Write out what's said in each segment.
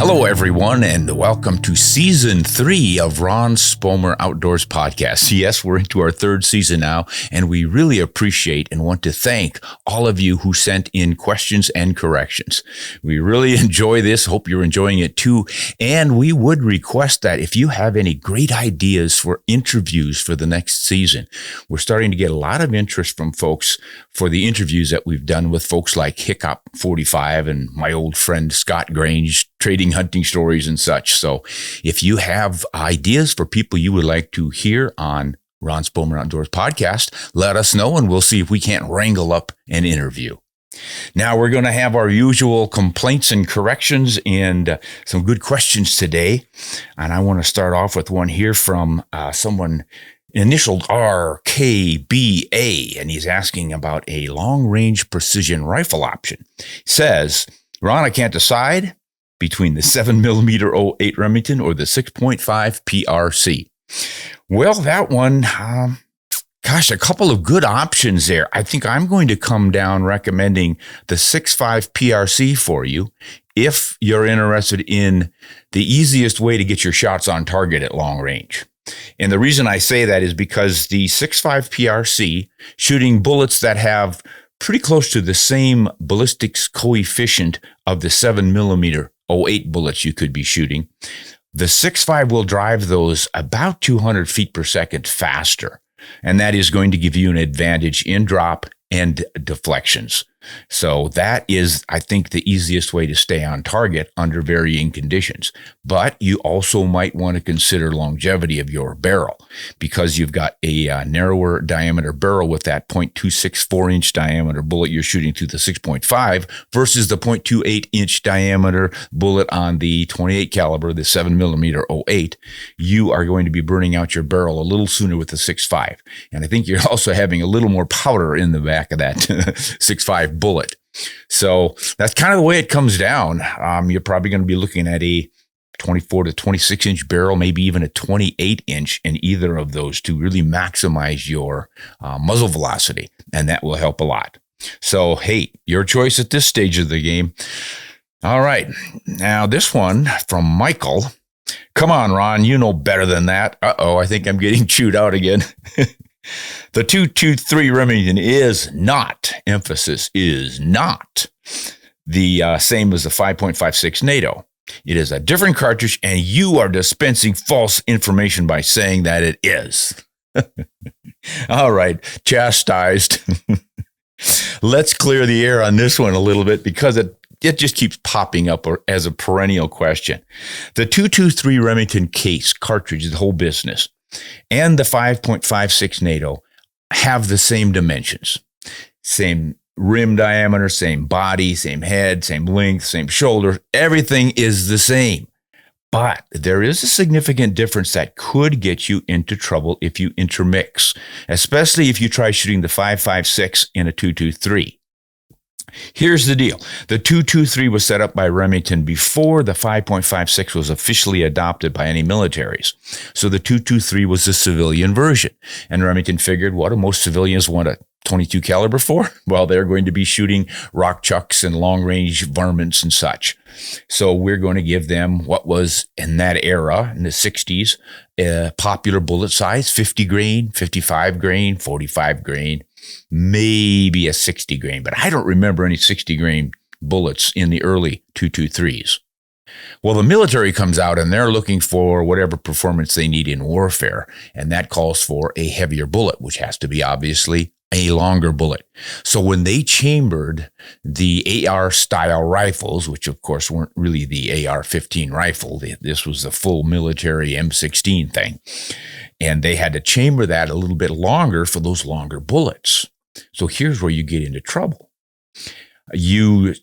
Hello, everyone, and welcome to Season 3 of Ron Spomer Outdoors Podcast. Yes, we're into our third season now, and we really appreciate and want to thank all of you who sent in questions and corrections. We really enjoy this. Hope you're enjoying it too. And we would request that if you have any great ideas for interviews for the next season, we're starting to get a lot of interest from folks for the interviews that we've done with folks like Hiccup 45 and my old friend Scott Grange, trading hunting stories and such. So if you have ideas for people you would like to hear on Ron Spomer Outdoors Podcast, let us know and we'll see if we can't wrangle up an interview. Now we're going to have our usual complaints and corrections and some good questions today. And I want to start off with one here from someone initialed RKBA, and he's asking about a long-range precision rifle option. He says, Ron, I can't decide between the 7mm 08 Remington or the 6.5 PRC. Well, that one, a couple of good options there. I think I'm going to come down recommending the 6.5 PRC for you if you're interested in the easiest way to get your shots on target at long range. And the reason I say that is because the 6.5 PRC, shooting bullets that have pretty close to the same ballistics coefficient of the 7mm 08 bullets you could be shooting, the 6.5 will drive those about 200 feet per second faster. And that is going to give you an advantage in drop and deflections. So that is, I think, the easiest way to stay on target under varying conditions. But you also might want to consider longevity of your barrel because you've got a narrower diameter barrel with that 0.264 inch diameter bullet you're shooting through the 6.5 versus the 0.28 inch diameter bullet on the 28 caliber, the 7mm 08. You are going to be burning out your barrel a little sooner with the 6.5. And I think you're also having a little more powder in the back of that 6.5 bullet. So that's kind of the way it comes down. You're probably going to be looking at a 24 to 26 inch barrel, maybe even a 28 inch in either of those to really maximize your muzzle velocity. And that will help a lot. So, hey, your choice at this stage of the game. All right. Now this one from Michael. Come on, Ron, you know better than that. I think I'm getting chewed out again. The 223 Remington is not, emphasis is not, the same as the 5.56 NATO. It is a different cartridge, and you are dispensing false information by saying that it is. All right, chastised. Let's clear the air on this one a little bit because it just keeps popping up as a perennial question. The 223 Remington case cartridge, the whole business, and the 5.56 NATO have the same dimensions. Same rim diameter, same body, same head, same length, same shoulder. Everything is the same. But there is a significant difference that could get you into trouble if you intermix, especially if you try shooting the 5.56 in a 223. Here's the deal. The 223 was set up by Remington before the 5.56 was officially adopted by any militaries. So the 223 was the civilian version. And Remington figured, what do most civilians want a 22 caliber for? Well, they're going to be shooting rock chucks and long range varmints and such. So we're going to give them what was in that era, in the 60s, a popular bullet size, 50 grain, 55 grain, 45 grain. Maybe a 60 grain, but I don't remember any 60 grain bullets in the early 223s. Well, the military comes out and they're looking for whatever performance they need in warfare, and that calls for a heavier bullet, which has to be obviously a longer bullet. So when they chambered the AR style rifles, which of course weren't really the AR-15 rifle, this was the full military M16 thing, and they had to chamber that a little bit longer for those longer bullets. So here's where you get into trouble. You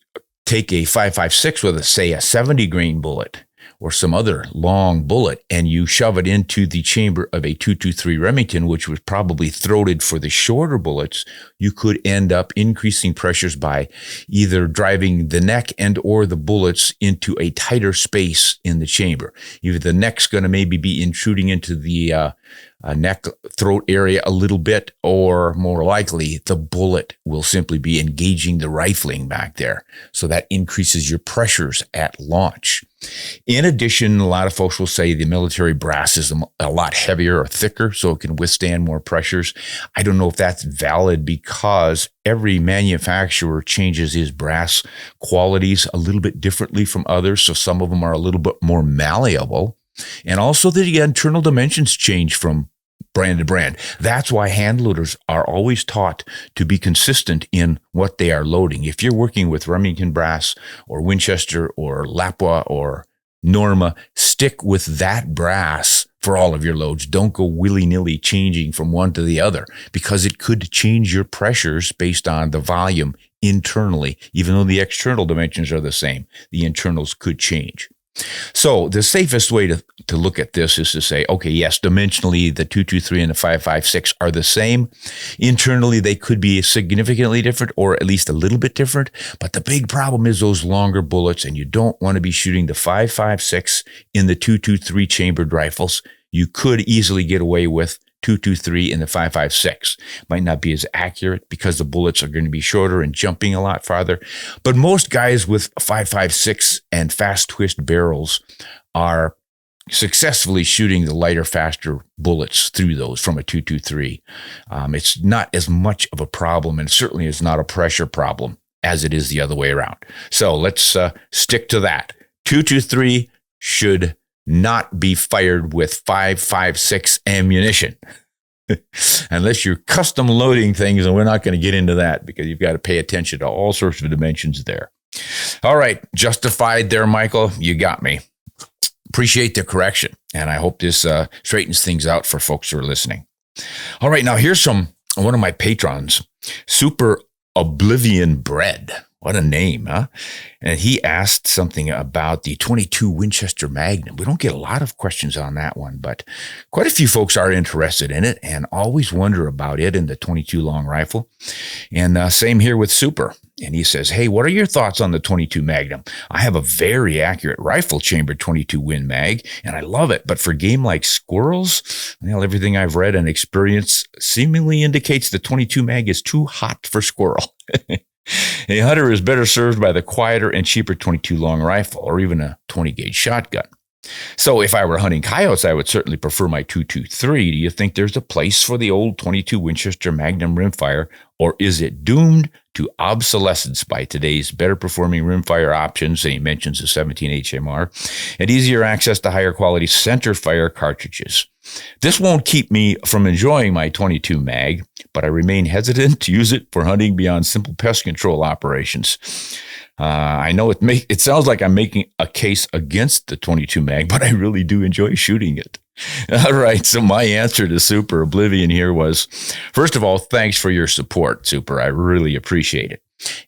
take a 5.56 with, say, a 70 grain bullet or some other long bullet, and you shove it into the chamber of a 223 Remington, which was probably throated for the shorter bullets, you could end up increasing pressures by either driving the neck and or the bullets into a tighter space in the chamber. Either the neck's going to maybe be intruding into the neck, throat area a little bit, or more likely, the bullet will simply be engaging the rifling back there. So that increases your pressures at launch. In addition, a lot of folks will say the military brass is a lot heavier or thicker, so it can withstand more pressures. I don't know if that's valid because every manufacturer changes his brass qualities a little bit differently from others. So some of them are a little bit more malleable. And also the internal dimensions change from brand to brand. That's why hand loaders are always taught to be consistent in what they are loading. If you're working with Remington brass or Winchester or Lapua or Norma, stick with that brass for all of your loads. Don't go willy-nilly changing from one to the other because it could change your pressures based on the volume internally. Even though the external dimensions are the same, the internals could change. So the safest way to look at this is to say, okay, yes, dimensionally, the 223 and the 556 are the same. Internally, they could be significantly different or at least a little bit different. But the big problem is those longer bullets, and you don't want to be shooting the 556 in the 223 chambered rifles. You could easily get away with 223 in the 556. Might not be as accurate because the bullets are going to be shorter and jumping a lot farther. But most guys with 556 and fast twist barrels are successfully shooting the lighter, faster bullets through those from a 223. It's not as much of a problem, and certainly is not a pressure problem as it is the other way around. So let's stick to that. 223 should not be fired with 556 ammunition unless you're custom loading things, and we're not going to get into that because you've got to pay attention to all sorts of dimensions there. All right, justified there, Michael. You got me. Appreciate the correction, and I hope this straightens things out for folks who are listening. All right, now here's one of my patrons, Super Oblivion Bread. What a name, huh? And he asked something about the 22 Winchester Magnum. We don't get a lot of questions on that one, but quite a few folks are interested in it and always wonder about it in the 22 long rifle. And same here with Super. And he says, hey, what are your thoughts on the 22 Magnum? I have a very accurate rifle chambered 22 Win Mag, and I love it. But for game like squirrels, well, everything I've read and experienced seemingly indicates the 22 Mag is too hot for squirrel. A hunter is better served by the quieter and cheaper 22 long rifle or even a 20 gauge shotgun. So if I were hunting coyotes, I would certainly prefer my 223. Do you think there's a place for the old 22 Winchester Magnum rimfire, or is it doomed to obsolescence by today's better performing rimfire options? And he mentions the 17 HMR and easier access to higher quality center fire cartridges. This won't keep me from enjoying my 22 mag, but I remain hesitant to use it for hunting beyond simple pest control operations. I know it sounds like I'm making a case against the 22 mag, but I really do enjoy shooting it. All right, so my answer to Super Oblivion here was, first of all, thanks for your support, Super. I really appreciate it.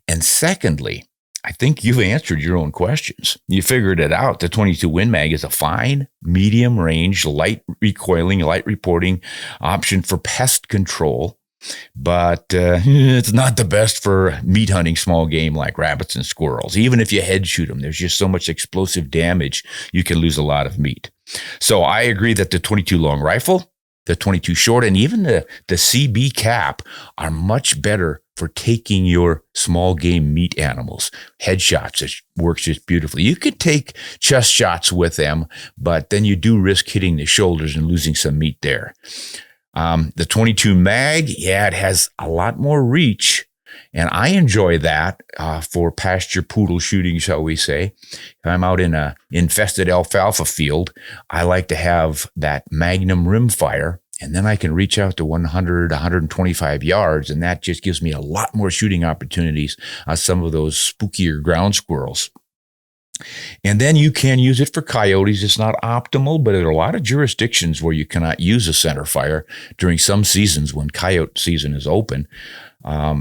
And secondly, I think you've answered your own questions. You figured it out. The 22 Win Mag is a fine, medium range, light recoiling, light reporting option for pest control. But it's not the best for meat hunting small game like rabbits and squirrels. Even if you head shoot them, there's just so much explosive damage, you can lose a lot of meat. So I agree that the 22 long rifle, the 22 short, and even the CB cap are much better for taking your small game meat animals. Headshots, it works just beautifully. You could take chest shots with them, but then you do risk hitting the shoulders and losing some meat there. The 22 mag, yeah, it has a lot more reach, and I enjoy that for pasture poodle shooting, shall we say. If I'm out in a infested alfalfa field, I like to have that Magnum rimfire, and then I can reach out to 100, 125 yards, and that just gives me a lot more shooting opportunities on some of those spookier ground squirrels. And then you can use it for coyotes. It's not optimal, but there are a lot of jurisdictions where you cannot use a center fire during some seasons when coyote season is open.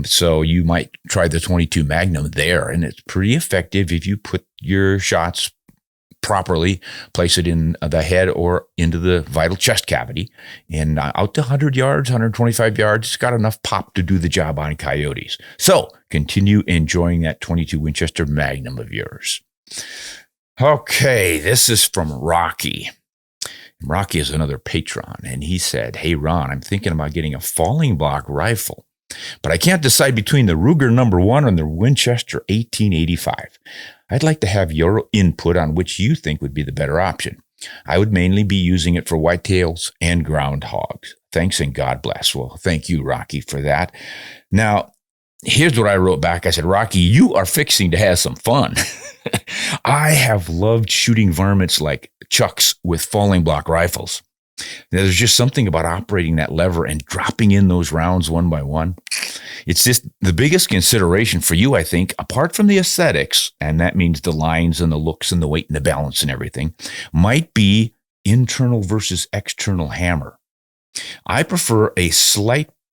So you might try the 22 Magnum there, and it's pretty effective if you put your shots properly, place it in the head or into the vital chest cavity, and out to 100 yards, 125 yards. It's got enough pop to do the job on coyotes. So continue enjoying that 22 Winchester Magnum of yours. Okay, this is from Rocky. Rocky is another patron, and he said, "Hey, Ron, I'm thinking about getting a falling block rifle, but I can't decide between the Ruger #1 and the Winchester 1885. I'd like to have your input on which you think would be the better option. I would mainly be using it for whitetails and groundhogs. Thanks and God bless." Well, thank you, Rocky, for that. Now, here's what I wrote back. I said, "Rocky, you are fixing to have some fun." I have loved shooting varmints like chucks with falling block rifles. There's just something about operating that lever and dropping in those rounds one by one. It's just the biggest consideration for you, I think, apart from the aesthetics, and that means the lines and the looks and the weight and the balance and everything, might be internal versus external hammer. I prefer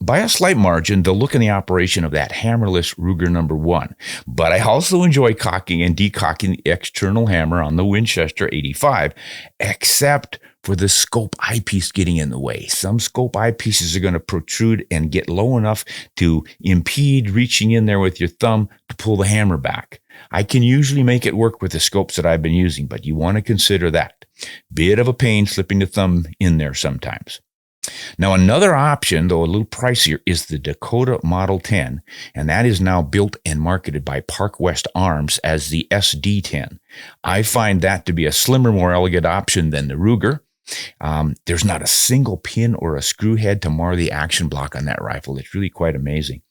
by a slight margin, the look and the operation of that hammerless Ruger #1. But I also enjoy cocking and decocking the external hammer on the Winchester 85, except for the scope eyepiece getting in the way. Some scope eyepieces are going to protrude and get low enough to impede reaching in there with your thumb to pull the hammer back. I can usually make it work with the scopes that I've been using, but you want to consider that. Bit of a pain slipping the thumb in there sometimes. Now, another option, though a little pricier, is the Dakota Model 10, and that is now built and marketed by Park West Arms as the SD10. I find that to be a slimmer, more elegant option than the Ruger. There's not a single pin or a screw head to mar the action block on that rifle. It's really quite amazing.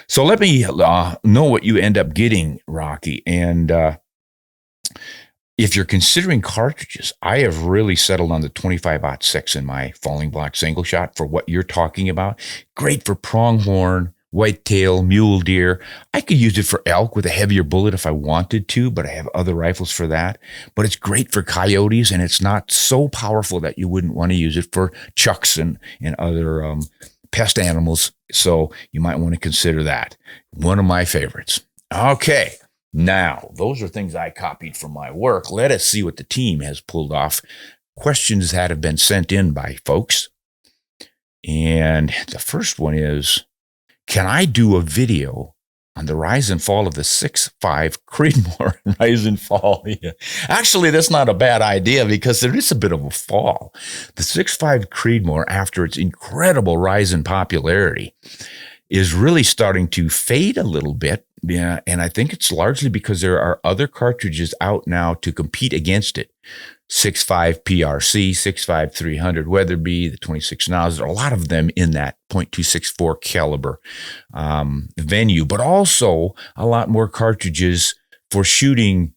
So let me know what you end up getting, Rocky, and if you're considering cartridges, I have really settled on the 25-06 in my falling block single shot for what you're talking about. Great for pronghorn, whitetail, mule deer. I could use it for elk with a heavier bullet if I wanted to, but I have other rifles for that. But it's great for coyotes, and it's not so powerful that you wouldn't want to use it for chucks and other pest animals. So you might want to consider that. One of my favorites. Okay. Now, those are things I copied from my work. Let us see what the team has pulled off. Questions that have been sent in by folks. And the first one is, can I do a video on the rise and fall of the 6.5 Creedmoor rise and fall? Yeah. Actually, that's not a bad idea because there is a bit of a fall. The 6.5 Creedmoor, after its incredible rise in popularity, is really starting to fade a little bit. Yeah, and I think it's largely because there are other cartridges out now to compete against it. 6.5 PRC, 6.5 300 Weatherby, the 26 nozzles. There are a lot of them in that .264 caliber venue, but also a lot more cartridges for shooting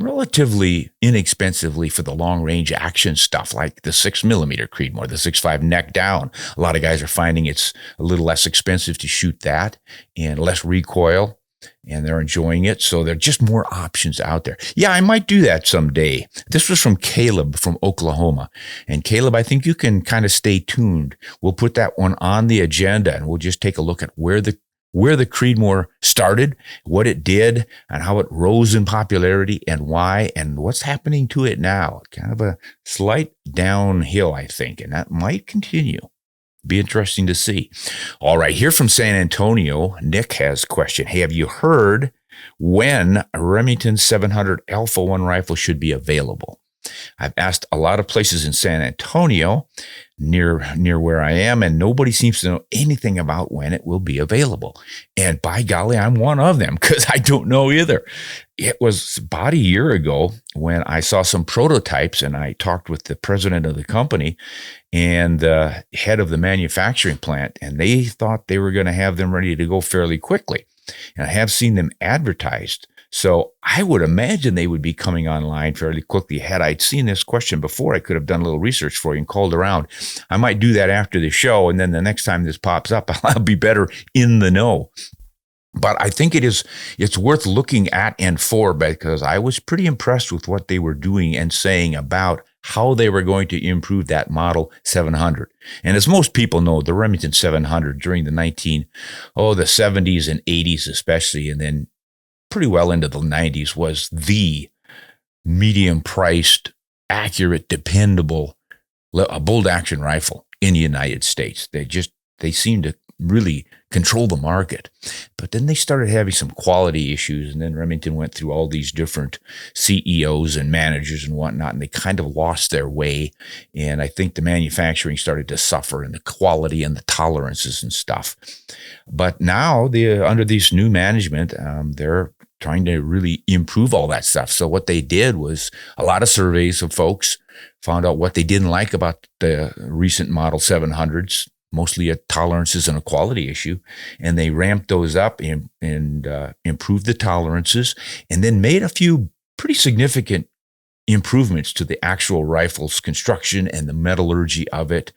relatively inexpensively for the long-range action stuff like the 6mm Creedmoor, the 6.5 neck down. A lot of guys are finding it's a little less expensive to shoot that and less recoil, and they're enjoying it. So there are just more options out there. Yeah, I might do that someday. This was from Caleb from Oklahoma. And Caleb, I think you can kind of stay tuned. We'll put that one on the agenda, and we'll just take a look at where the Creedmoor started, what it did, and how it rose in popularity, and why, and what's happening to it now. Kind of a slight downhill, I think, and that might continue. Be interesting to see. All right, here from San Antonio, Nick has a question. Hey, have you heard when a Remington 700 Alpha 1 rifle should be available? I've asked a lot of places in San Antonio, near where I am, and nobody seems to know anything about when it will be available. And by golly, I'm one of them because I don't know either. It was about a year ago when I saw some prototypes, and I talked with the president of the company and the head of the manufacturing plant, and they thought they were going to have them ready to go fairly quickly. And I have seen them advertised. So I would imagine they would be coming online fairly quickly. Had I seen this question before, I could have done a little research for you and called around. I might do that after the show, and then the next time this pops up, I'll be better in the know. But I think it's worth looking at and for, because I was pretty impressed with what they were doing and saying about how they were going to improve that Model 700. And as most people know, the Remington 700 during the 70s and 80s especially, and then pretty well into the 90s, was the medium-priced, accurate, dependable, bolt-action rifle in the United States. They seem to really control the market. But then they started having some quality issues, and then Remington went through all these different CEOs and managers and whatnot, and they kind of lost their way. And I think the manufacturing started to suffer, and the quality and the tolerances and stuff. But now, under this new management, they're trying to really improve all that stuff. So what they did was a lot of surveys of folks, found out what they didn't like about the recent Model 700s, mostly a tolerances and a quality issue. And they ramped those up and improved the tolerances, and then made a few pretty significant improvements to the actual rifle's construction and the metallurgy of it,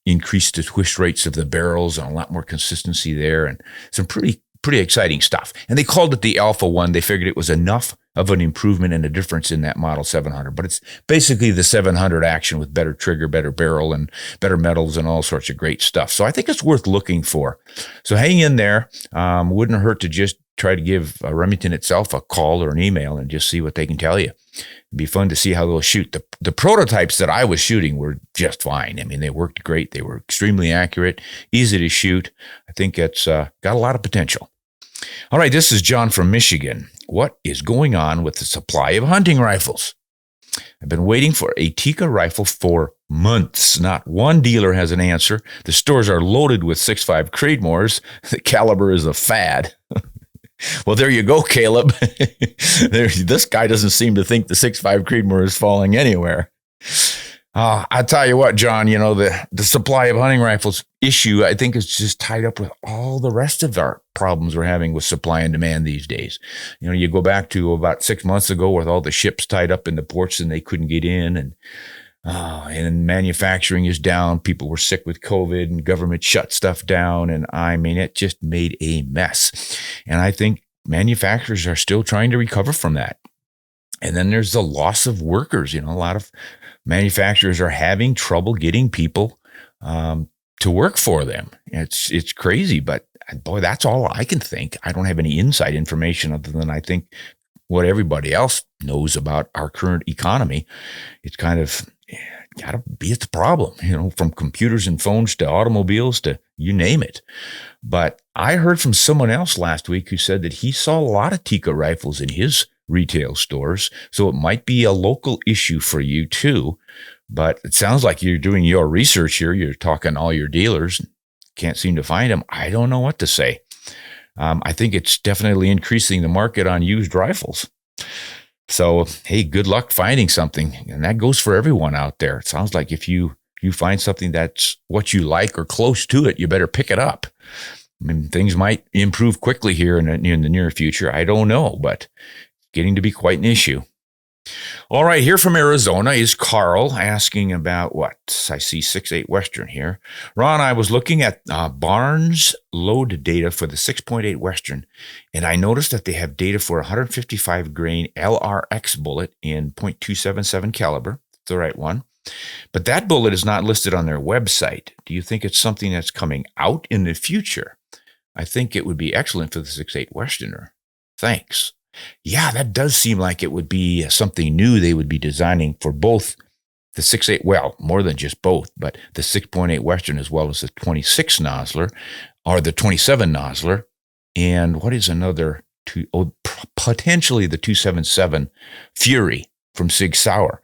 increased the twist rates of the barrels and a lot more consistency there, and some pretty exciting stuff. And they called it the Alpha 1. They figured it was enough of an improvement and a difference in that Model 700. But it's basically the 700 action with better trigger, better barrel, and better metals and all sorts of great stuff. So I think it's worth looking for. So hang in there. Wouldn't hurt to just try to give Remington itself a call or an email and just see what they can tell you. It'd be fun to see how they'll shoot. The prototypes that I was shooting were just fine. I mean, they worked great. They were extremely accurate, easy to shoot. I think it's got a lot of potential. All right, this is John from Michigan. What is going on with the supply of hunting rifles? I've been waiting for a Tikka rifle for months. Not one dealer has an answer. The stores are loaded with 6.5 Creedmoors. The caliber is a fad. Well, there you go, Caleb. This guy doesn't seem to think the 6.5 Creedmoor is falling anywhere. I tell you what, John, the supply of hunting rifles issue, I think, is just tied up with all the rest of our problems we're having with supply and demand these days. You go back to about 6 months ago with all the ships tied up in the ports and they couldn't get in, and manufacturing is down. People were sick with COVID and government shut stuff down. And I mean, it just made a mess. And I think manufacturers are still trying to recover from that. And then there's the loss of workers. A lot of manufacturers are having trouble getting people to work for them. It's crazy, but boy, that's all I can think. I don't have any inside information other than I think what everybody else knows about our current economy. It's kind of got to be the problem, from computers and phones to automobiles to you name it. But I heard from someone else last week who said that he saw a lot of Tikka rifles in his retail stores. So it might be a local issue for you too. But it sounds like you're doing your research here. You're talking to all your dealers. Can't seem to find them. I don't know what to say. I think it's definitely increasing the market on used rifles. So, hey, good luck finding something. And that goes for everyone out there. It sounds like if you find something that's what you like or close to it, you better pick it up. I mean, things might improve quickly here in the near future. I don't know, but it's getting to be quite an issue. All right, here from Arizona is Carl asking about what? I see 6.8 Western here. Ron, I was looking at Barnes load data for the 6.8 Western, and I noticed that they have data for 155 grain LRX bullet in .277 caliber, the right one. But that bullet is not listed on their website. Do you think it's something that's coming out in the future? I think it would be excellent for the 6.8 Westerner. Thanks. Yeah, that does seem like it would be something new they would be designing for both the 6.8, well, more than just both, but the 6.8 Western as well as the 26 Nosler or the 27 Nosler. And what is another potentially the 277 Fury from Sig Sauer.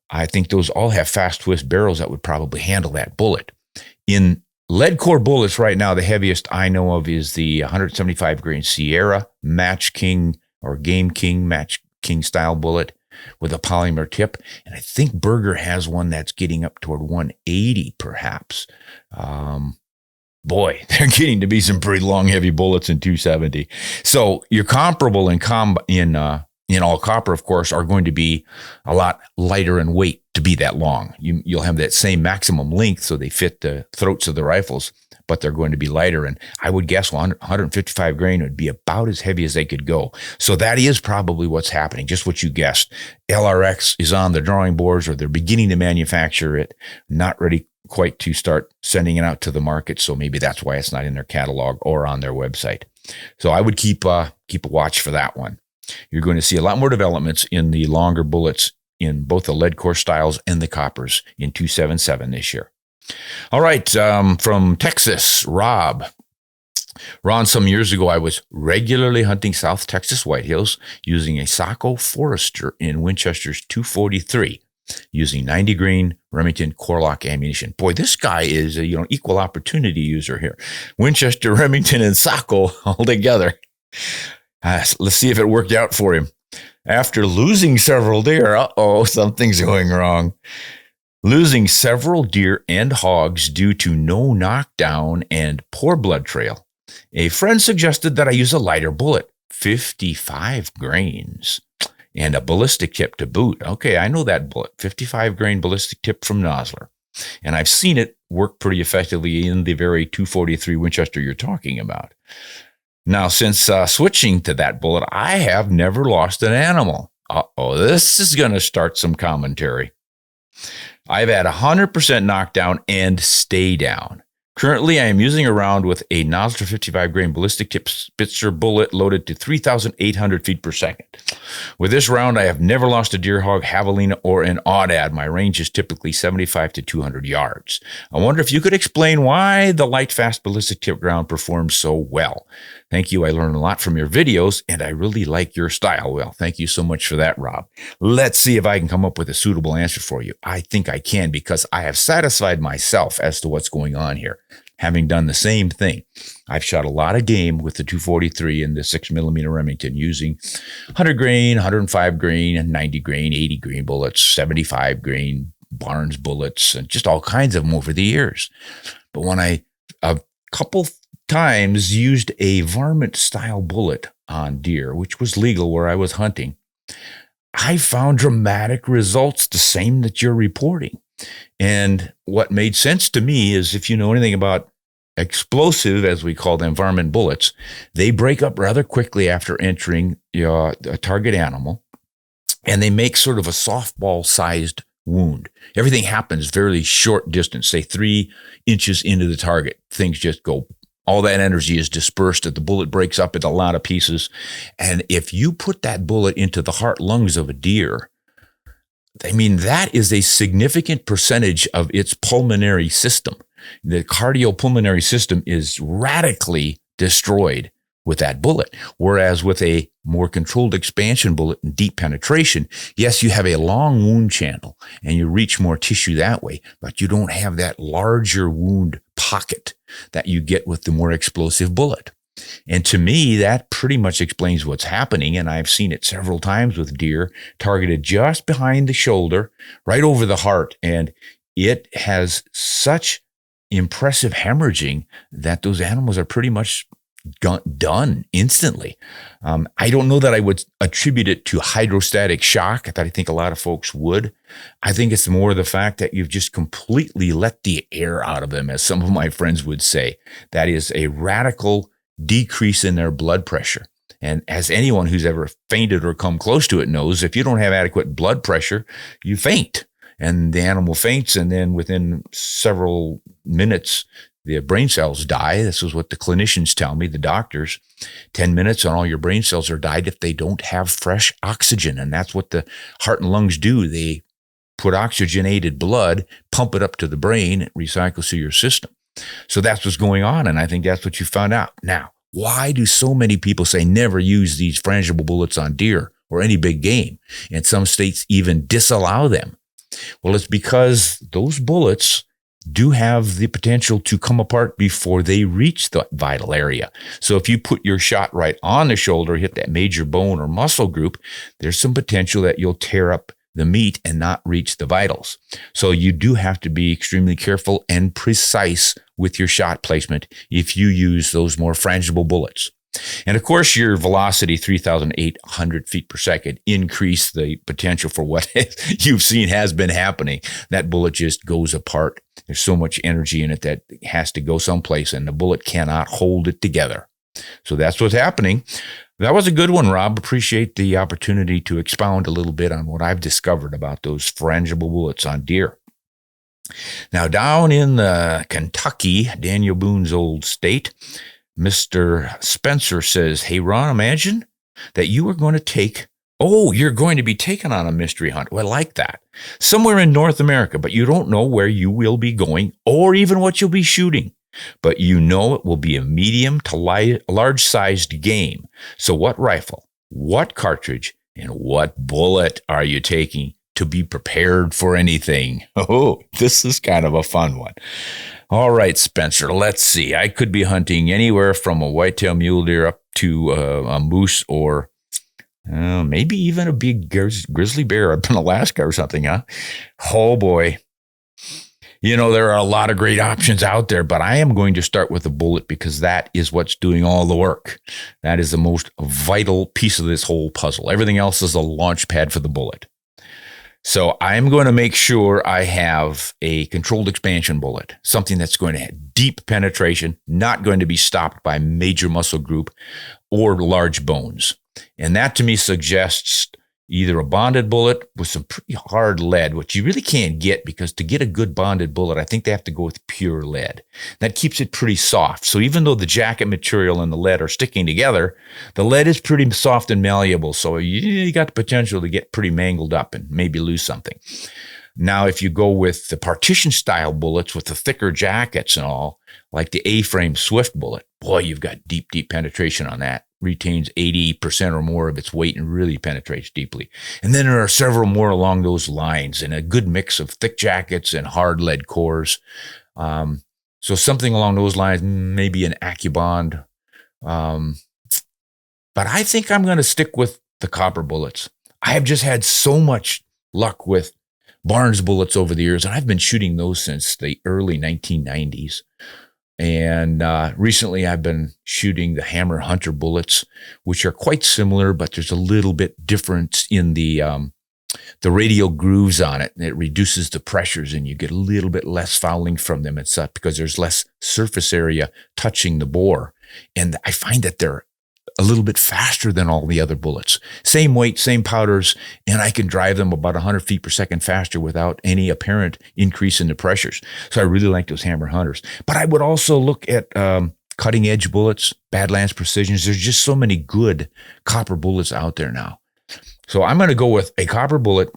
I think those all have fast twist barrels that would probably handle that bullet. In lead core bullets right now, the heaviest I know of is the 175 grain Sierra Match King or Game King Match King style bullet with a polymer tip. And I think Berger has one that's getting up toward 180 perhaps. Boy, they're getting to be some pretty long, heavy bullets in 270. So you're comparable in all copper, of course, are going to be a lot lighter in weight to be that long. You'll have that same maximum length, so they fit the throats of the rifles, but they're going to be lighter. And I would guess 155 grain would be about as heavy as they could go. So that is probably what's happening, just what you guessed. LRX is on the drawing boards, or they're beginning to manufacture it, not ready quite to start sending it out to the market. So maybe that's why it's not in their catalog or on their website. So I would keep a watch for that one. You're going to see a lot more developments in the longer bullets in both the lead core styles and the coppers in 277 this year. All right, from Texas, Rob. Ron, some years ago, I was regularly hunting South Texas whitetails using a Saco Forester in Winchester's 243, using 90 grain Remington Core-Lock ammunition. Boy, this guy is a equal opportunity user here. Winchester, Remington, and Saco all together. Let's see if it worked out for him. After losing several deer, something's going wrong. Losing several deer and hogs due to no knockdown and poor blood trail, a friend suggested that I use a lighter bullet, 55 grains, and a ballistic tip to boot. Okay, I know that bullet, 55 grain ballistic tip from Nosler. And I've seen it work pretty effectively in the very 243 Winchester you're talking about. Now, since switching to that bullet, I have never lost an animal. This is going to start some commentary. I've had 100% knockdown and stay down. Currently, I am using a round with a Nosler 55 grain ballistic tip Spitzer bullet loaded to 3,800 feet per second. With this round, I have never lost a deer, hog, javelina, or an aoudad. My range is typically 75 to 200 yards. I wonder if you could explain why the light, fast ballistic tip round performs so well. Thank you. I learned a lot from your videos, and I really like your style. Well, thank you so much for that, Rob. Let's see if I can come up with a suitable answer for you. I think I can, because I have satisfied myself as to what's going on here. Having done the same thing, I've shot a lot of game with the 243 and the 6mm Remington using 100 grain, 105 grain, and 90 grain, 80 grain bullets, 75 grain Barnes bullets, and just all kinds of them over the years. But when I, a couple times, used a varmint style bullet on deer, which was legal where I was hunting, I found dramatic results, the same that you're reporting. And what made sense to me is, if you know anything about explosive, as we call them, varmint bullets, they break up rather quickly after entering a target animal, and they make sort of a softball-sized wound. Everything happens very short distance, say 3 inches into the target. Things just go, all that energy is dispersed, the bullet breaks up into a lot of pieces. And if you put that bullet into the heart lungs of a deer, I mean, that is a significant percentage of its pulmonary system. The cardiopulmonary system is radically destroyed with that bullet. Whereas with a more controlled expansion bullet and deep penetration, yes, you have a long wound channel and you reach more tissue that way, but you don't have that larger wound pocket that you get with the more explosive bullet. And to me, that pretty much explains what's happening. And I've seen it several times with deer targeted just behind the shoulder, right over the heart. And it has such impressive hemorrhaging that those animals are pretty much done instantly. I don't know that I would attribute it to hydrostatic shock that I think a lot of folks would. I think it's more the fact that you've just completely let the air out of them, as some of my friends would say. That is a radical decrease in their blood pressure. And as anyone who's ever fainted or come close to it knows, if you don't have adequate blood pressure, you faint. And the animal faints, and then within several minutes, the brain cells die. This is what the clinicians tell me, the doctors. 10 minutes and all your brain cells are died if they don't have fresh oxygen. And that's what the heart and lungs do. They put oxygenated blood, pump it up to the brain, it recycles through your system. So that's what's going on, and I think that's what you found out. Now, why do so many people say never use these frangible bullets on deer or any big game? And some states even disallow them. Well, it's because those bullets do have the potential to come apart before they reach the vital area. So if you put your shot right on the shoulder, hit that major bone or muscle group, there's some potential that you'll tear up the meat and not reach the vitals. So you do have to be extremely careful and precise with your shot placement if you use those more frangible bullets. And of course, your velocity, 3,800 feet per second, increase the potential for what you've seen has been happening. That bullet just goes apart. There's so much energy in it that it has to go someplace, and the bullet cannot hold it together. So that's what's happening. That was a good one, Rob. Appreciate the opportunity to expound a little bit on what I've discovered about those frangible bullets on deer. Now, down in Kentucky, Daniel Boone's old state, Mr. Spencer says, "Hey, Ron, imagine that you are going to you're going to be taken on a mystery hunt." Well, I like that. Somewhere in North America, but you don't know where you will be going or even what you'll be shooting. but you know it will be a medium to large-sized game. So what rifle, what cartridge, and what bullet are you taking to be prepared for anything? Oh, this is kind of a fun one. All right, Spencer, let's see. I could be hunting anywhere from a whitetail mule deer up to a moose or maybe even a big grizzly bear up in Alaska or something, huh? Oh, boy. You know, there are a lot of great options out there, but I am going to start with a bullet because that is what's doing all the work. That is the most vital piece of this whole puzzle. Everything else is a launch pad for the bullet. So I'm going to make sure I have a controlled expansion bullet, something that's going to have deep penetration, not going to be stopped by major muscle group or large bones. And that to me suggests either a bonded bullet with some pretty hard lead, which you really can't get because to get a good bonded bullet, I think they have to go with pure lead. That keeps it pretty soft. So even though the jacket material and the lead are sticking together, the lead is pretty soft and malleable. So you got the potential to get pretty mangled up and maybe lose something. Now, if you go with the partition style bullets with the thicker jackets and all, like the A-frame Swift bullet, boy, you've got deep, deep penetration on that. Retains 80% or more of its weight and really penetrates deeply. And then there are several more along those lines and a good mix of thick jackets and hard lead cores. So something along those lines, maybe an AccuBond. But I think I'm going to stick with the copper bullets. I have just had so much luck with Barnes bullets over the years, and I've been shooting those since the early 1990s. And recently I've been shooting the Hammer Hunter bullets, which are quite similar, but there's a little bit difference in the radial grooves on it. It reduces the pressures and you get a little bit less fouling from them and such because there's less surface area touching the bore. And I find that they're a little bit faster than all the other bullets. Same weight, same powders, and I can drive them about 100 feet per second faster without any apparent increase in the pressures. So I really like those Hammer Hunters. But I would also look at cutting edge bullets, Badlands Precisions. There's just so many good copper bullets out there now. So I'm going to go with a copper bullet,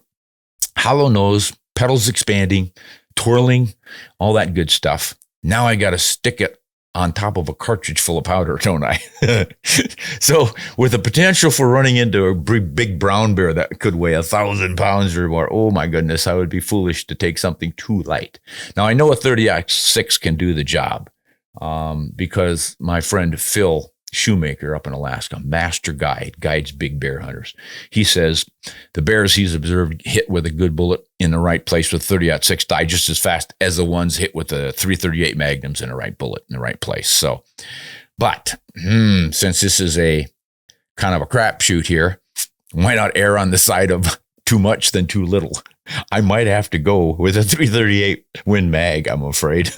hollow nose, petals expanding, twirling, all that good stuff. Now I got to stick it on top of a cartridge full of powder, don't I? So with the potential for running into a big brown bear that could weigh 1,000 pounds or more, oh my goodness, I would be foolish to take something too light. Now I know a 30-06 can do the job because my friend Phil Shoemaker up in Alaska, master guides big bear hunters. He says the bears he's observed hit with a good bullet in the right place with 30-06 die just as fast as the ones hit with the 338 Magnums in the right bullet in the right place. So, but since this is a kind of a crapshoot here, why not err on the side of too much than too little? I might have to go with a 338 Win Mag, I'm afraid.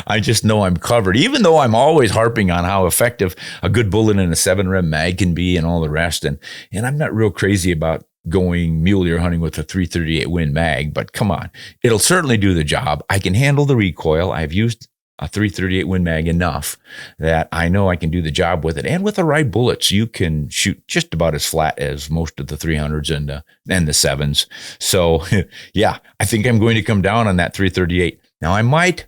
I just know I'm covered, even though I'm always harping on how effective a good bullet in a 7-rem mag can be and all the rest. And I'm not real crazy about going mule deer hunting with a 338 Win Mag, but come on, it'll certainly do the job. I can handle the recoil. I've used a 338 Win Mag enough that I know I can do the job with it. And with the right bullets, you can shoot just about as flat as most of the 300s and the 7s. So yeah, I think I'm going to come down on that 338. Now I might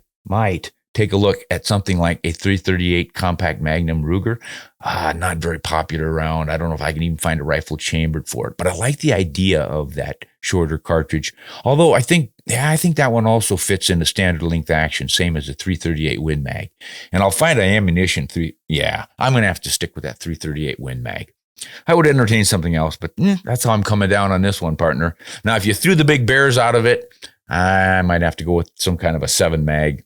take a look at something like a 338 Compact Magnum Ruger. Not very popular around. I don't know if I can even find a rifle chambered for it, but I like the idea of that shorter cartridge. Although I think that one also fits in the standard length action, same as a 338 Win Mag. And I'll find an ammunition I'm going to have to stick with that 338 Win Mag. I would entertain something else, but that's how I'm coming down on this one, partner. Now, if you threw the big bears out of it, I might have to go with some kind of a 7 mag.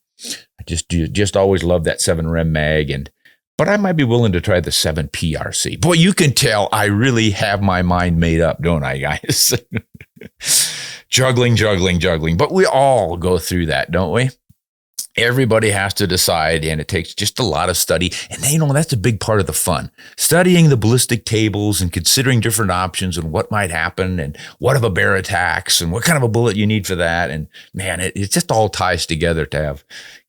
I just always loved that 7-rem mag, but I might be willing to try the 7 PRC. Boy, you can tell I really have my mind made up, don't I, guys? Juggling. But we all go through that, don't we? Everybody has to decide, and it takes just a lot of study. And that's a big part of the fun. Studying the ballistic tables and considering different options and what might happen and what if a bear attacks and what kind of a bullet you need for that. And man, it just all ties together to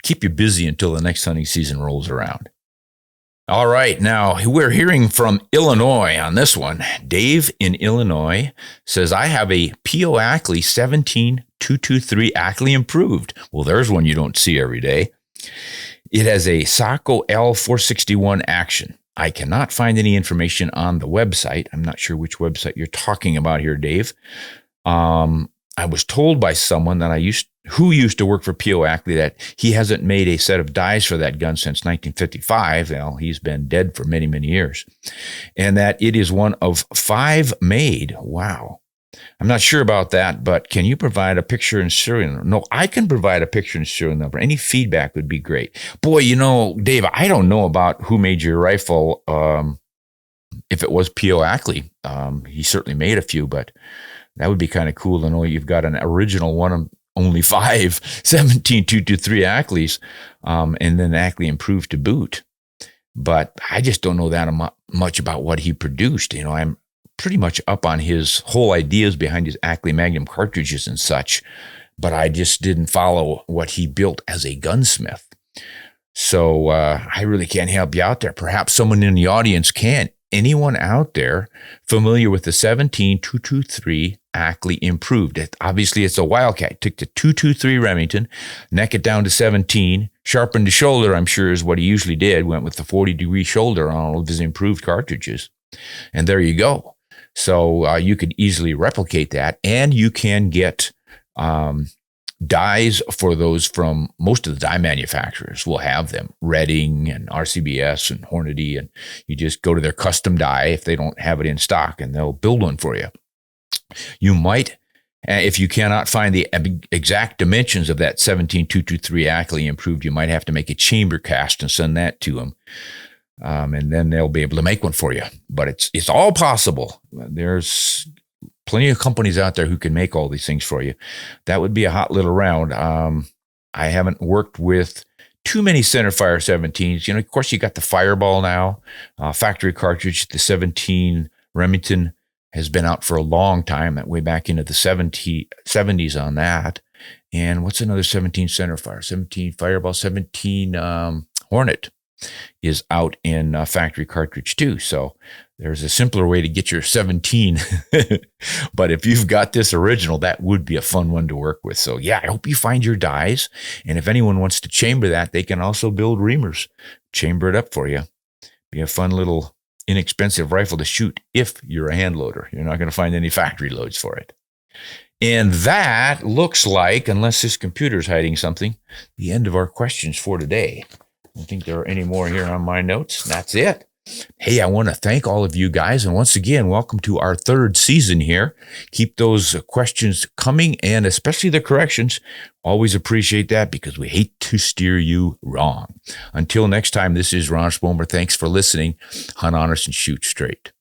keep you busy until the next hunting season rolls around. All right, now we're hearing from Illinois on this one. Dave in Illinois says, I have a P.O. Ackley 17223 Ackley Improved. Well, there's one you don't see every day. It has a Sako L461 action. I cannot find any information on the website. I'm not sure which website you're talking about here, Dave. I was told by someone who used to work for P.O. Ackley that he hasn't made a set of dies for that gun since 1955. Well, he's been dead for many, many years. And that it is one of 5 made. Wow. I'm not sure about that, but can you provide a picture and serial number? No, I can provide a picture and serial number. Any feedback would be great. Boy, Dave, I don't know about who made your rifle. If it was P.O. Ackley, he certainly made a few, but that would be kind of cool to know you've got an original one of only 5 17-223 Ackleys, and then Ackley improved to boot. But I just don't know that much about what he produced. I'm pretty much up on his whole ideas behind his Ackley Magnum cartridges and such, but I just didn't follow what he built as a gunsmith. So I really can't help you out there. Perhaps someone in the audience can. Anyone out there familiar with the 17-223 Ackley improved? Obviously, it's a Wildcat. Took the 223 Remington, neck it down to 17, sharpened the shoulder, I'm sure is what he usually did, went with the 40-degree shoulder on all of his improved cartridges. And there you go. So you could easily replicate that, and you can get dies for those from most of the die manufacturers will have them. Redding and RCBS and Hornady, and you just go to their custom die if they don't have it in stock, and they'll build one for you. You might, if you cannot find the exact dimensions of that 17-223 Ackley improved, you might have to make a chamber cast and send that to them. And then they'll be able to make one for you. But it's all possible. There's plenty of companies out there who can make all these things for you. That would be a hot little round. I haven't worked with too many centerfire 17s. Of course, you got the Fireball now, factory cartridge. The 17 Remington has been out for a long time, that way back into the 70s on that. And what's another 17 centerfire? 17 Fireball, 17 Hornet is out in factory cartridge too. So there's a simpler way to get your 17. But if you've got this original, that would be a fun one to work with. So yeah, I hope you find your dies. And if anyone wants to chamber that, they can also build reamers, chamber it up for you. Be a fun little inexpensive rifle to shoot if you're a hand loader. You're not going to find any factory loads for it. And that looks like, unless this computer's hiding something, the end of our questions for today. I don't think there are any more here on my notes. That's it. Hey, I want to thank all of you guys. And once again, welcome to our 3rd season here. Keep those questions coming, and especially the corrections. Always appreciate that, because we hate to steer you wrong. Until next time, this is Ron Spomer. Thanks for listening. Hunt honest and shoot straight.